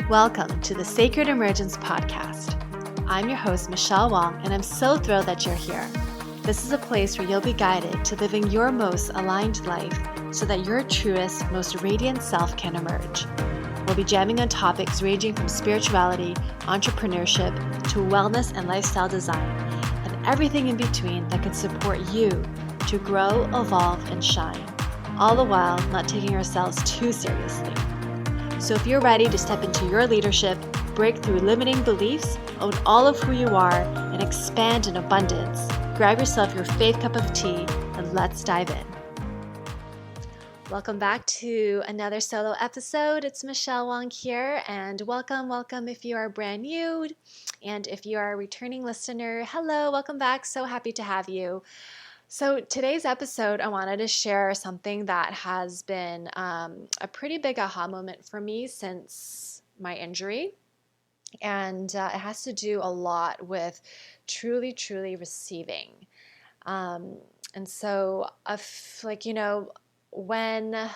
Welcome to the Sacred Emergence Podcast. I'm your host, Michelle Wong, and I'm so thrilled that you're here. This is a place where you'll be guided to living your most aligned life so that your truest, most radiant self can emerge. We'll be jamming on topics ranging from spirituality, entrepreneurship, to wellness and lifestyle design, and everything in between that can support you to grow, evolve, and shine, all the while not taking ourselves too seriously. So if you're ready to step into your leadership, break through limiting beliefs, own all of who you are, and expand in abundance, grab yourself your faith cup of tea and let's dive in. Welcome back to another solo episode. It's Michelle Wong here, and welcome if you are brand new, and if you are a returning listener, hello, welcome back. So happy to have you. So today's episode, I wanted to share something that has been a pretty big aha moment for me since my injury. And it has to do a lot with truly receiving. And so, when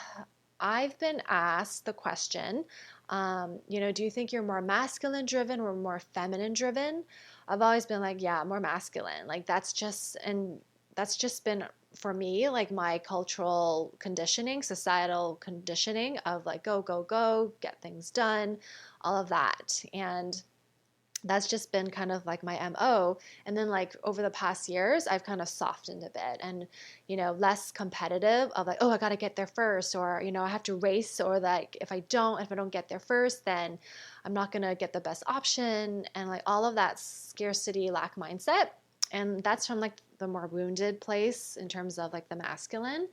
I've been asked the question, do you think you're more masculine driven or more feminine driven? I've always been like, yeah, more masculine. Like that's just been for me, like my cultural conditioning, societal conditioning of like, go, get things done, all of that. And that's just been kind of like my MO. And then like over the past years, I've kind of softened a bit and, less competitive of like, oh, I got to get there first, or, I have to race, or like, if I don't get there first, then I'm not going to get the best option. And like all of that scarcity lack mindset. And that's from like the more wounded place in terms of like the masculine.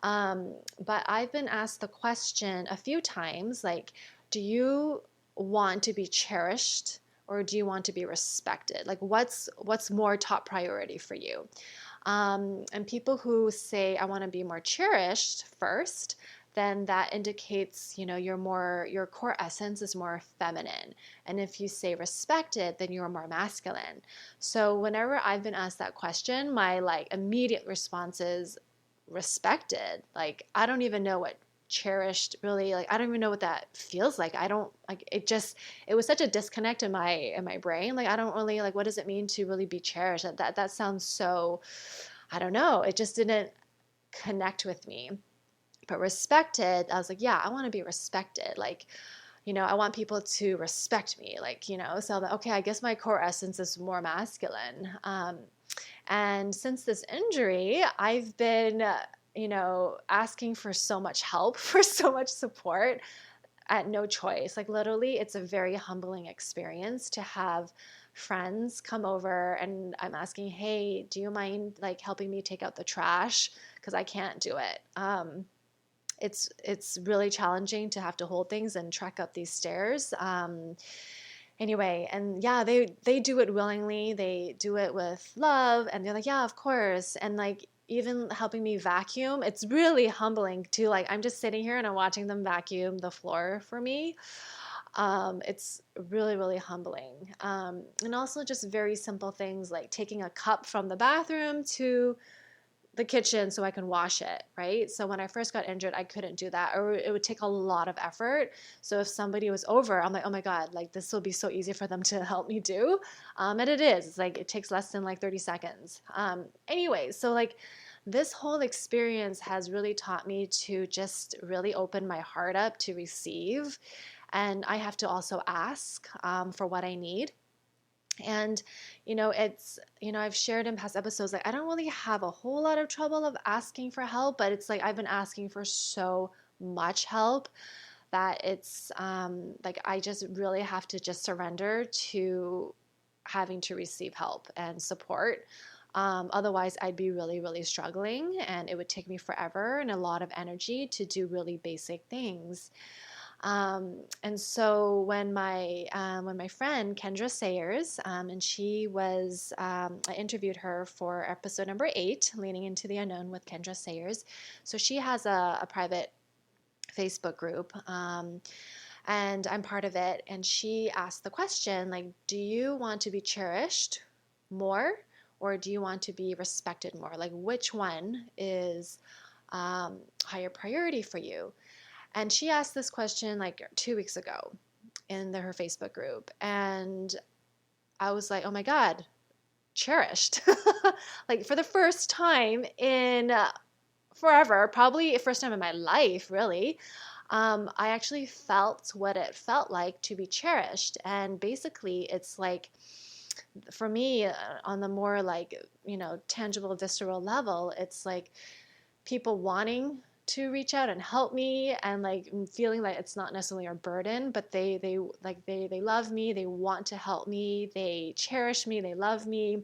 But I've been asked the question a few times, like, do you want to be cherished or do you want to be respected? Like what's more top priority for you? And people who say, I want to be more cherished first, then that indicates, your core essence is more feminine. And if you say respected, then you're more masculine. So whenever I've been asked that question, my like immediate response is respected. Like, I don't even know what cherished really, like, I don't even know what that feels like. I don't like it. It was such a disconnect in my brain. Like, I don't really like, what does it mean to really be cherished? That sounds so, I don't know. It just didn't connect with me. But respected, I was like, yeah, I want to be respected. Like, I want people to respect me. Like, so I'm like, okay, I guess my core essence is more masculine. And since this injury, I've been, asking for so much help, for so much support at no choice. Like literally, it's a very humbling experience to have friends come over and I'm asking, hey, do you mind like helping me take out the trash? Because I can't do it. It's really challenging to have to hold things and trek up these stairs. Anyway, and yeah, they do it willingly. They do it with love, and they're like, yeah, of course. And like even helping me vacuum, it's really humbling too. Like I'm just sitting here and I'm watching them vacuum the floor for me. It's really humbling. And also just very simple things like taking a cup from the bathroom to the kitchen so I can wash it, right? So when I first got injured, I couldn't do that, or it would take a lot of effort. So if somebody was over, I'm like, oh my God, like this will be so easy for them to help me do. And it is. It's like it takes less than like 30 seconds. Anyway, so like this whole experience has really taught me to just really open my heart up to receive. And I have to also ask for what I need. And, I've shared in past episodes, like, I don't really have a whole lot of trouble of asking for help, but it's like, I've been asking for so much help that it's, like, I just really have to just surrender to having to receive help and support. Otherwise I'd be really struggling and it would take me forever and a lot of energy to do really basic things. And so when my friend Kendra Sayers, and she was, I interviewed her for episode number 8, Leaning into the Unknown with Kendra Sayers. So she has a private Facebook group, and I'm part of it. And she asked the question, like, do you want to be cherished more, or do you want to be respected more? Like, which one is higher priority for you? And she asked this question like 2 weeks ago in her Facebook group. And I was like, oh my God, cherished. Like for the first time in forever, probably first time in my life, really. I actually felt what it felt like to be cherished. And basically, it's like, for me, on the more like, tangible, visceral level, it's like people wanting to reach out and help me, and like feeling like it's not necessarily a burden, but they love me, they want to help me, they cherish me, they love me.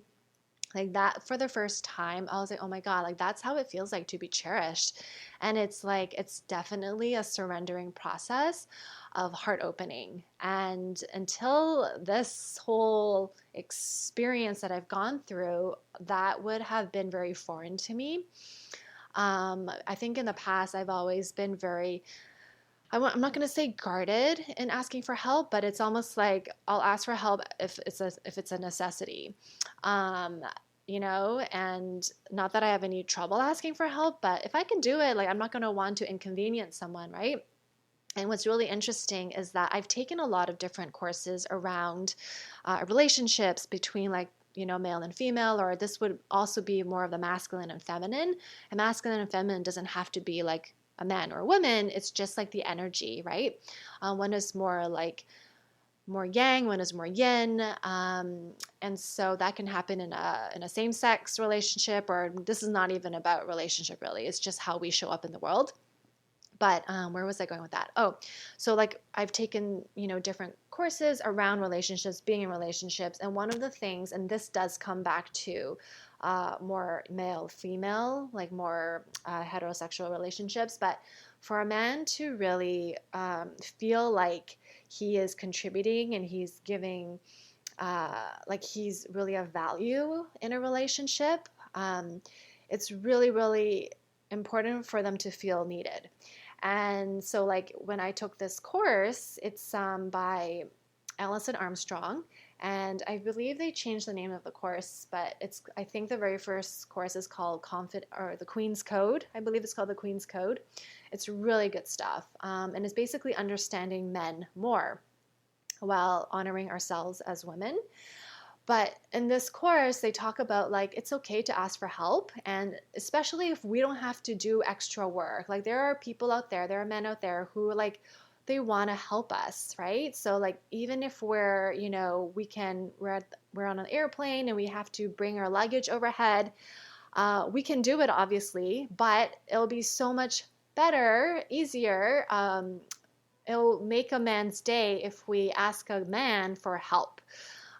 Like that, for the first time, I was like, oh my God, like that's how it feels like to be cherished. And it's like, it's definitely a surrendering process of heart opening. And until this whole experience that I've gone through, that would have been very foreign to me. I think in the past, I've always been very, I'm not going to say guarded in asking for help, but it's almost like I'll ask for help if it's a necessity. Um, and not that I have any trouble asking for help, but if I can do it, like I'm not going to want to inconvenience someone, right? And what's really interesting is that I've taken a lot of different courses around relationships between like, male and female, or this would also be more of the masculine and feminine. And masculine and feminine doesn't have to be like a man or a woman. It's just like the energy, right? One is more like more yang, one is more yin, and so that can happen in a same-sex relationship, or this is not even about relationship really. It's just how we show up in the world. But where was I going with that? Oh, so like I've taken, different courses around relationships, being in relationships. And one of the things, and this does come back to more male, female, like more heterosexual relationships. But for a man to really feel like he is contributing and he's giving, like he's really of value in a relationship, it's really, really important for them to feel needed. And so like when I took this course, it's by Allison Armstrong, and I believe they changed the name of the course, but I think the very first course is called the Queen's Code. I believe it's called the Queen's Code. It's really good stuff, and it's basically understanding men more while honoring ourselves as women. But in this course, they talk about like it's okay to ask for help, and especially if we don't have to do extra work. Like there are people out there, there are men out there who like they want to help us, right? So like even if we're, we're on an airplane and we have to bring our luggage overhead, we can do it obviously, but it'll be so much better, easier. It'll make a man's day if we ask a man for help.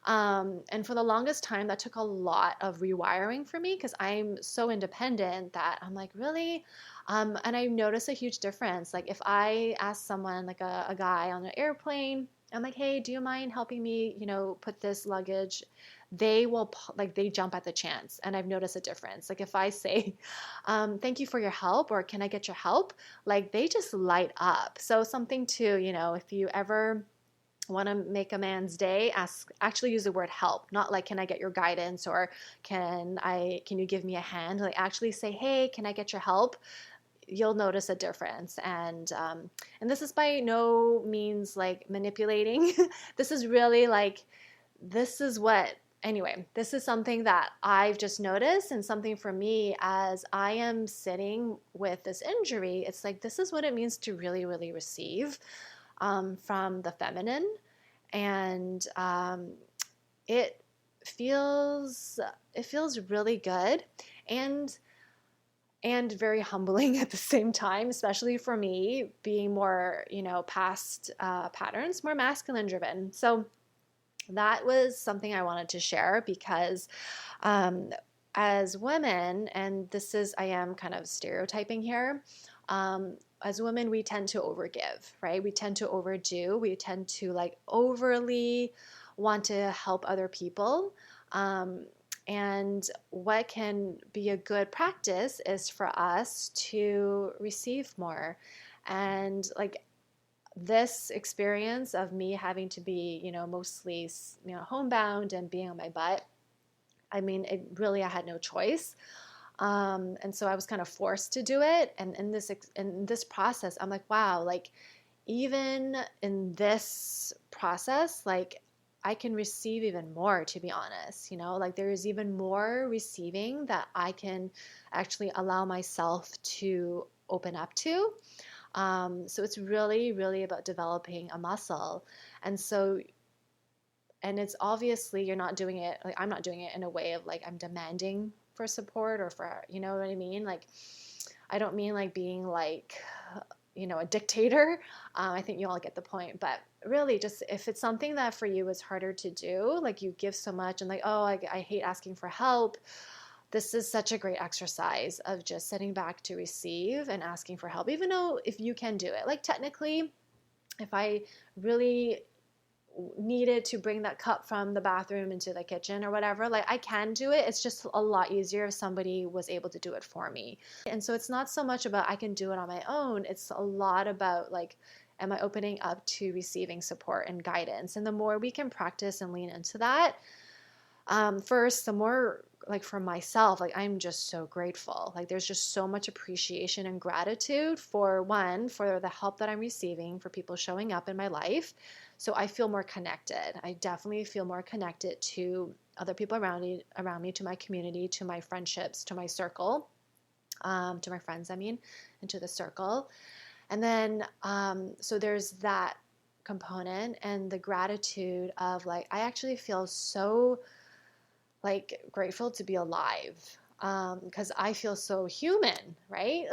And for the longest time, that took a lot of rewiring for me because I'm so independent that I'm like, really? And I notice a huge difference. Like if I ask someone, like a guy on an airplane, I'm like, hey, do you mind helping me, put this luggage? They will, like, they jump at the chance. And I've noticed a difference. Like if I say, thank you for your help, or can I get your help? Like they just light up. So something to, if you ever want to make a man's day, actually use the word help, not like can I get your guidance, or can you give me a hand? Like actually say, hey, can I get your help? You'll notice a difference. And this is by no means like manipulating. This is really like, this is what, anyway, this is something that I've just noticed, and something for me as I am sitting with this injury. It's like, this is what it means to really, really receive from the feminine. And it feels really good and very humbling at the same time, especially for me being more, past patterns, more masculine driven. So that was something I wanted to share because as women, and I am kind of stereotyping here, as women, we tend to overgive, right? We tend to overdo. We tend to like overly want to help other people. And what can be a good practice is for us to receive more. And like this experience of me having to be, mostly, homebound and being on my butt, I mean, I had no choice. And so I was kind of forced to do it. And in this process, I'm like, wow, like even in this process, like I can receive even more, to be honest, like there is even more receiving that I can actually allow myself to open up to. So it's really, really about developing a muscle. And so, and it's obviously you're not doing it, like I'm not doing it in a way of like I'm demanding for support or for, you know what I mean? Like, I don't mean like being like, a dictator. I think you all get the point. But really, just if it's something that for you is harder to do, like you give so much and like, oh, I hate asking for help. This is such a great exercise of just sitting back to receive and asking for help, even though if you can do it. Like technically, if I really needed to bring that cup from the bathroom into the kitchen or whatever, like I can do it. It's just a lot easier if somebody was able to do it for me. And so it's not so much about I can do it on my own. It's a lot about like, am I opening up to receiving support and guidance? And the more we can practice and lean into that, first, the more like for myself, like I'm just so grateful. Like there's just so much appreciation and gratitude for one, for the help that I'm receiving, for people showing up in my life. So I feel more connected. I definitely feel more connected to other people around me, to my community, to my friendships, to my circle, to my friends, I mean, and to the circle. And then, so there's that component and the gratitude of like, I actually feel so like grateful to be alive because I feel so human, right?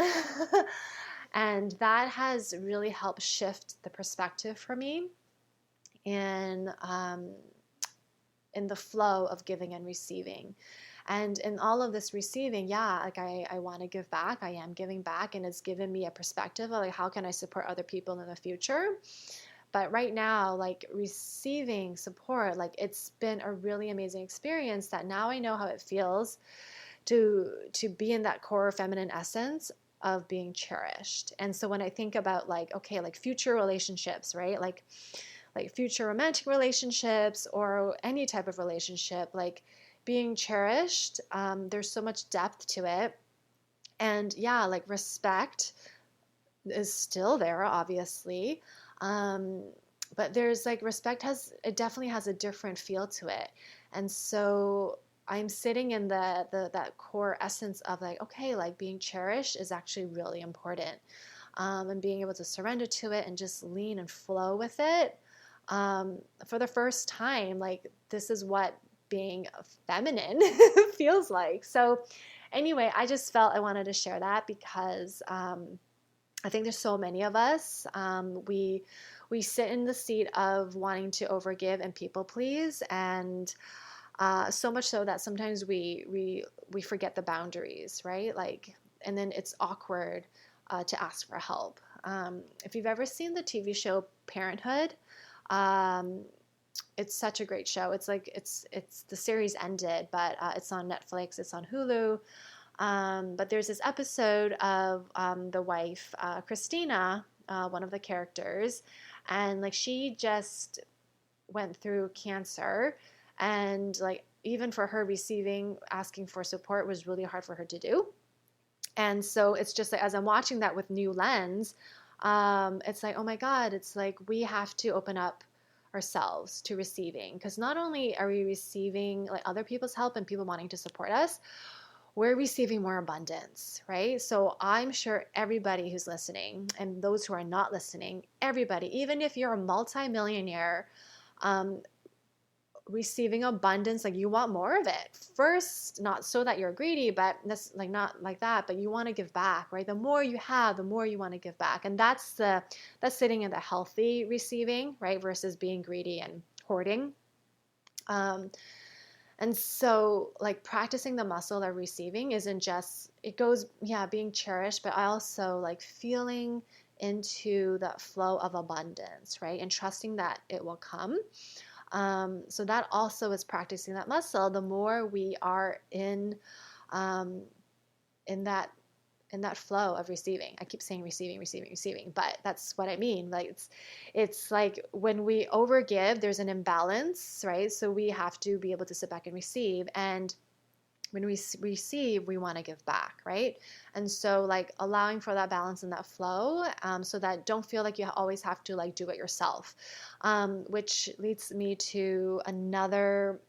And that has really helped shift the perspective for me in in the flow of giving and receiving. And in all of this receiving, yeah, like I want to give back. I am giving back, and it's given me a perspective of like how can I support other people in the future. But right now, like receiving support, like it's been a really amazing experience that now I know how it feels to be in that core feminine essence of being cherished. And so when I think about like, okay, like future relationships, right? Like future romantic relationships or any type of relationship, like being cherished, there's so much depth to it. And yeah, like respect is still there, obviously. Um, but there's like respect it definitely has a different feel to it. And so I'm sitting in that core essence of like, okay, like being cherished is actually really important. And being able to surrender to it and just lean and flow with it. For the first time, like this is what being feminine feels like. So anyway, I just felt I wanted to share that because I think there's so many of us. We sit in the seat of wanting to overgive and people please, and so much so that sometimes we forget the boundaries, right? Like, and then it's awkward to ask for help. If you've ever seen the TV show Parenthood, um, it's such a great show. It's like it's the series ended, but it's on Netflix. It's on Hulu. But there's this episode of the wife, Christina, one of the characters, and like she just went through cancer, and like even for her asking for support was really hard for her to do. And so it's just like as I'm watching that with new lens, it's like, oh my God, it's like we have to open up ourselves to receiving, because not only are we receiving like other people's help and people wanting to support us, we're receiving more abundance, right? So I'm sure everybody who's listening and those who are not listening, everybody, even if you're a multimillionaire, um, receiving abundance, like you want more of it. First, not so that you're greedy, but that's like not like that, but you want to give back, right? The more you have, the more you want to give back. And that's sitting in the healthy receiving, right? Versus being greedy and hoarding. And so like practicing the muscle of receiving isn't just, it goes, yeah, being cherished, but also like feeling into that flow of abundance, right? And trusting that it will come. So that also is practicing that muscle. The more we are um, in that flow of receiving. I keep saying receiving, but that's what I mean. Like it's like when we overgive, there's an imbalance, right? So we have to be able to sit back and receive. And when we receive, we want to give back, right? And so like allowing for that balance and that flow, so that don't feel like you always have to like do it yourself, which leads me to another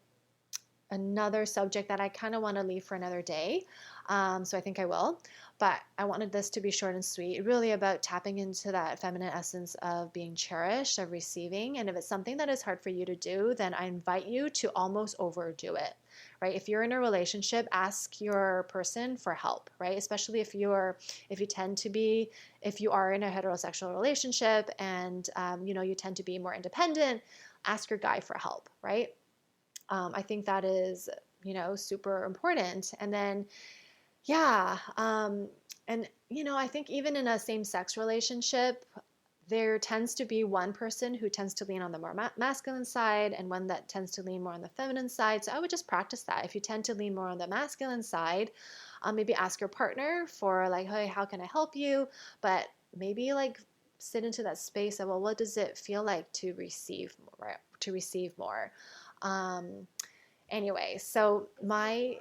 subject that I kind of want to leave for another day. So I think I will, but I wanted this to be short and sweet, really about tapping into that feminine essence of being cherished, of receiving. And if it's something that is hard for you to do, then I invite you to almost overdo it, right? If you're in a relationship, ask your person for help, right? Especially if you are in a heterosexual relationship and, you tend to be more independent, ask your guy for help, right? I think that is, super important. And then, yeah. And, I think even in a same sex relationship, there tends to be one person who tends to lean on the more masculine side and one that tends to lean more on the feminine side. So I would just practice that. If you tend to lean more on the masculine side, maybe ask your partner for like, hey, how can I help you? But maybe like sit into that space of, well, what does it feel like to receive more, right? To receive more. Um, Anyway, so my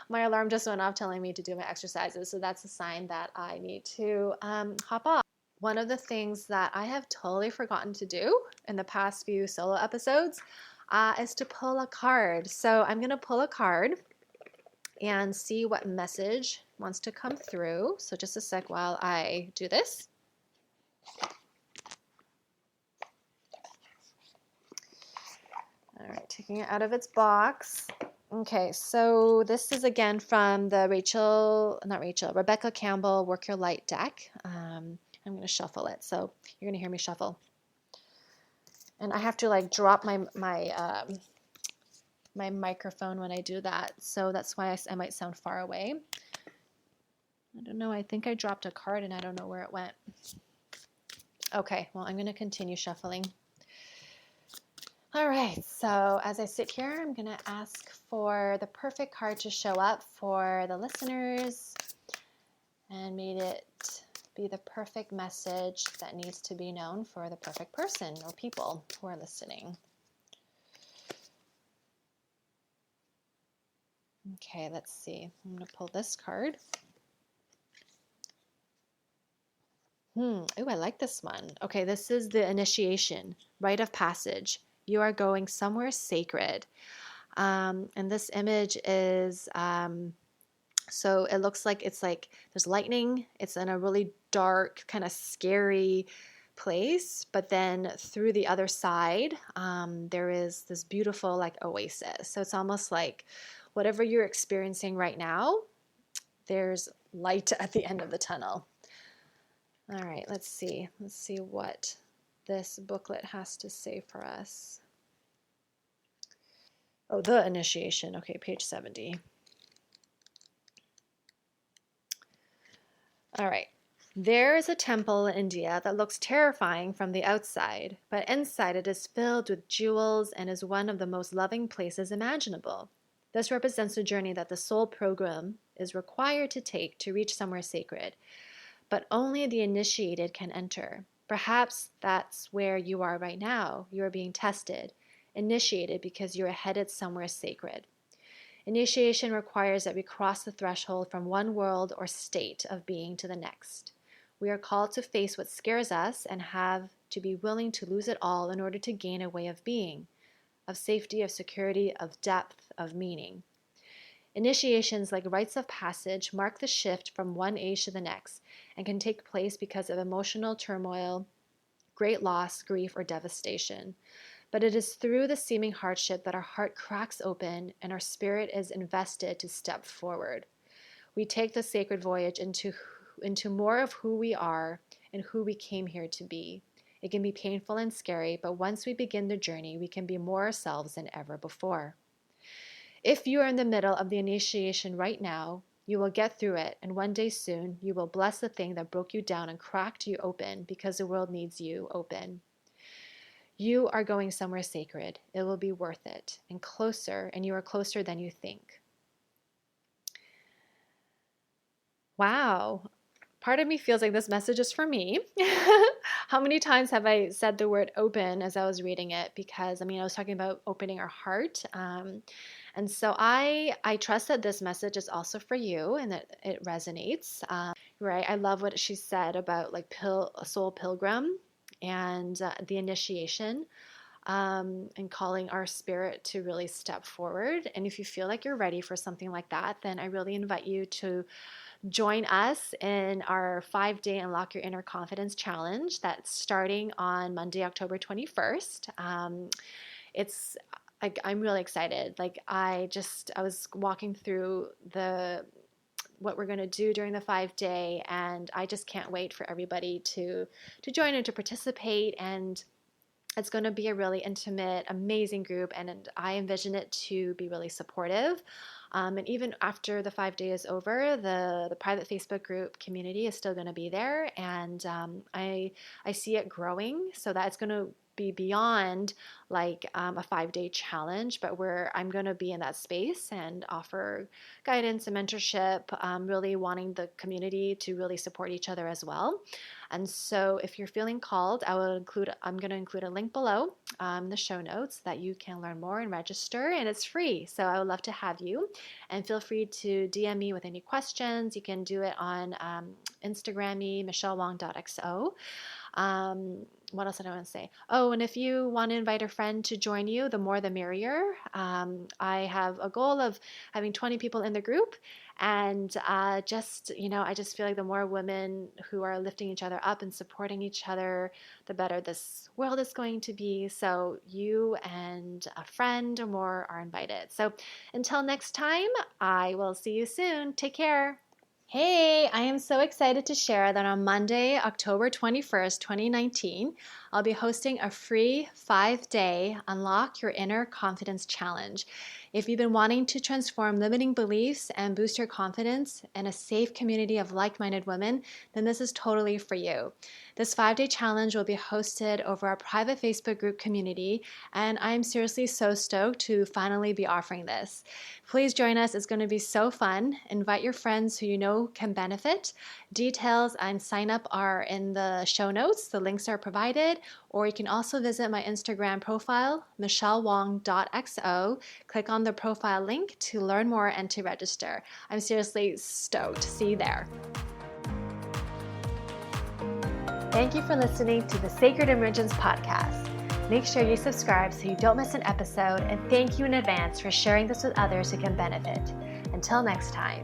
my alarm just went off telling me to do my exercises, so that's a sign that I need to hop off. One of the things that I have totally forgotten to do in the past few solo episodes is to pull a card. So I'm gonna pull a card and see what message wants to come through. So just a sec while I do this. All right, taking it out of its box. Okay, so this is again from the Rebecca Campbell Work Your Light deck. I'm going to shuffle it, so you're going to hear me shuffle. And I have to like drop my microphone when I do that, so that's why I might sound far away. I don't know, I think I dropped a card and I don't know where it went. Okay, well, I'm going to continue shuffling. All right, so as I sit here, I'm going to ask for the perfect card to show up for the listeners, and made it be the perfect message that needs to be known for the perfect person or people who are listening. Okay, let's see. I'm going to pull this card. Ooh, I like this one. Okay, this is the initiation, rite of passage. You are going somewhere sacred. And this image is, so it looks like it's like there's lightning. It's in a really dark, kind of scary place. But then through the other side, there is this beautiful like oasis. So it's almost like whatever you're experiencing right now, there's light at the end of the tunnel. All right, let's see. Let's see what this booklet has to say for us. Oh, the initiation. Okay, page 70. All right. There is a temple in India that looks terrifying from the outside, but inside it is filled with jewels and is one of the most loving places imaginable. This represents the journey that the soul pilgrim is required to take to reach somewhere sacred, but only the initiated can enter. Perhaps that's where you are right now. You are being tested, initiated because you are headed somewhere sacred. Initiation requires that we cross the threshold from one world or state of being to the next. We are called to face what scares us and have to be willing to lose it all in order to gain a way of being, of safety, of security, of depth, of meaning. Initiations, like rites of passage, mark the shift from one age to the next and can take place because of emotional turmoil, great loss, grief, or devastation. But it is through the seeming hardship that our heart cracks open and our spirit is invested to step forward. We take the sacred voyage into more of who we are and who we came here to be. It can be painful and scary, but once we begin the journey, we can be more ourselves than ever before. If you are in the middle of the initiation right now, you will get through it, and one day soon, you will bless the thing that broke you down and cracked you open because the world needs you open. You are going somewhere sacred. It will be worth it, and you are closer than you think. Wow. part of me feels like this message is for me. How many times have I said the word open as I was reading it? Because I was talking about opening our heart. And so I trust that this message is also for you and that it resonates. Right? I love what she said about like a soul pilgrim and the initiation. And calling our spirit to really step forward. And if you feel like you're ready for something like that, then I really invite you to join us in our 5-day Unlock Your Inner Confidence Challenge that's starting on Monday, October 21st. It's I'm really excited. Like I was walking through what we're going to do during the 5-day, and I just can't wait for everybody to join and to participate. And it's going to be a really intimate, amazing group, and I envision it to be really supportive. And even after the 5-day is over, the private Facebook group community is still going to be there, and I see it growing, so that it's going to be beyond like a 5-day challenge, but where I'm going to be in that space and offer guidance and mentorship, really wanting the community to really support each other as well. And so if you're feeling called, I'm going to include a link below in the show notes that you can learn more and register, and it's free. So I would love to have you, and feel free to DM me with any questions. You can do it on Instagram me, michellewong.xo. What else did I want to say? Oh, and if you want to invite a friend to join you, the more the merrier. I have a goal of having 20 people in the group, and I just feel like the more women who are lifting each other up and supporting each other, the better this world is going to be. So you and a friend or more are invited. So until next time, I will see you soon. Take care. Hey, I am so excited to share that on Monday, October 21st, 2019, I'll be hosting a free 5-day Unlock Your Inner Confidence Challenge. If you've been wanting to transform limiting beliefs and boost your confidence in a safe community of like-minded women, then this is totally for you. This 5-day challenge will be hosted over our private Facebook group community, and I'm seriously so stoked to finally be offering this. Please join us. It's going to be so fun. Invite your friends who you know can benefit. Details and sign up are in the show notes. The links are provided, or you can also visit my Instagram profile, michellewong.xo. Click on the profile link to learn more and to register. I'm seriously stoked. See you there. Thank you for listening to the Sacred Emergence podcast. Make sure you subscribe so you don't miss an episode, and thank you in advance for sharing this with others who can benefit. Until next time.